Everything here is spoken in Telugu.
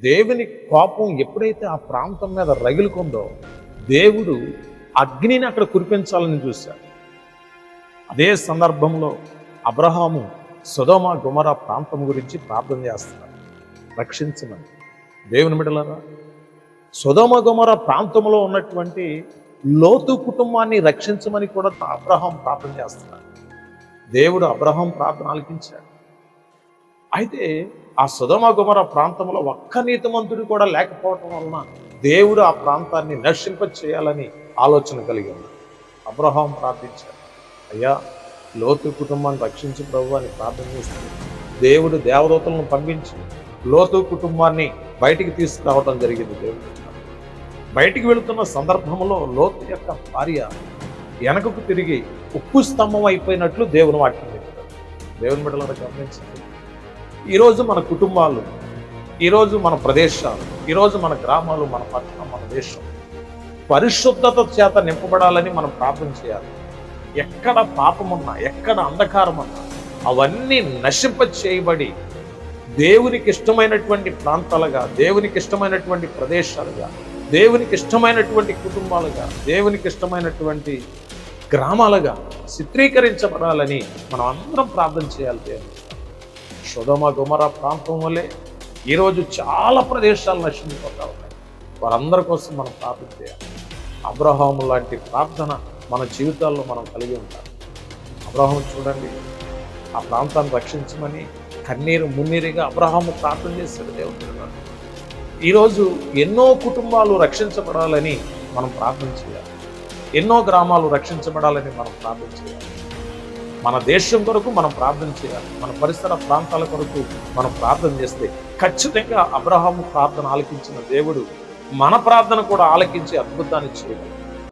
దేవుని కోపం ఎప్పుడైతే ఆ ప్రాంతం మీద రగులుకుందో దేవుడు అగ్నిని అక్కడ కురిపించాలని చూశాడు. అదే సందర్భంలో అబ్రహాము సొదొమ గొమొర్రా ప్రాంతం గురించి ప్రార్థన చేస్తున్నాడు, రక్షించమని. దేవుని బిడ్డలారా, సొదొమ గొమొర్రా ప్రాంతంలో ఉన్నటువంటి లోతు కుటుంబాన్ని రక్షించమని కూడా అబ్రహాం ప్రార్థన చేస్తున్నాడు. దేవుడు అబ్రహాం ప్రార్థన ఆలకించాడు. అయితే ఆ సొదొమ గొమొర్రా ప్రాంతంలో ఒక్క నీతిమంతుడు కూడా లేకపోవటం వలన దేవుడు ఆ ప్రాంతాన్ని నశింప చేయాలని ఆలోచన కలిగింది. అబ్రహాం ప్రార్థించాడు, అయ్యా లోతు కుటుంబాన్ని రక్షించు ప్రభు అని ప్రార్థన చేస్తుంది. దేవుడు దేవదూతలను పంపించి లోతు కుటుంబాన్ని బయటికి తీసుకురావడం జరిగింది. దేవుడు బయటికి వెళుతున్న సందర్భంలో లోతు యొక్క భార్య వెనకకు తిరిగి ఉప్పు స్తంభం అయిపోయినట్లు దేవుని వాక్యం చెప్తాడు. దేవుని బిడ్డలను గమనించండి. ఈరోజు మన కుటుంబాలు, ఈరోజు మన ప్రదేశాలు, ఈరోజు మన గ్రామాలు, మన పట్టణం, మన దేశం పరిశుద్ధత చేత నింపబడాలని మనం ప్రార్థన చేయాలి. ఎక్కడ పాపమున్నా, ఎక్కడ అంధకారం ఉన్నా అవన్నీ నశింప చేయబడి దేవునికి ఇష్టమైనటువంటి ప్రాంతాలుగా, దేవునికి ఇష్టమైనటువంటి ప్రదేశాలుగా, దేవునికి ఇష్టమైనటువంటి కుటుంబాలుగా, దేవునికి ఇష్టమైనటువంటి గ్రామాలుగా చిత్రీకరించబడాలని మనం అందరం ప్రార్థన చేయాలి. దేవుని సొదొమ గొమొర్రా ప్రాంతం వల్లే ఈరోజు చాలా ప్రదేశాలు నశించిపోతా ఉన్నాయి. వారందరి కోసం మనం ప్రార్థన చేయాలి. అబ్రహాము లాంటి ప్రార్థన మన జీవితాల్లో మనం కలిగి ఉంటాం. అబ్రహాము చూడండి, ఆ ప్రాంతాన్ని రక్షించమని కన్నీరు మున్నీరుగా అబ్రహాము ప్రార్థన చేశాడు. దేవుడు ఈరోజు ఎన్నో కుటుంబాలు రక్షించబడాలని మనం ప్రార్థన చేయాలి. ఎన్నో గ్రామాలు రక్షించబడాలని మనం ప్రార్థన చేయాలి. మన దేశం కొరకు మనం ప్రార్థన చేయాలి. మన పరిసర ప్రాంతాల కొరకు మనం ప్రార్థన చేస్తే ఖచ్చితంగా అబ్రహాము ప్రార్థన ఆలకించిన దేవుడు మన ప్రార్థన కూడా ఆలకించి అద్భుతాన్ని చేయగలడు.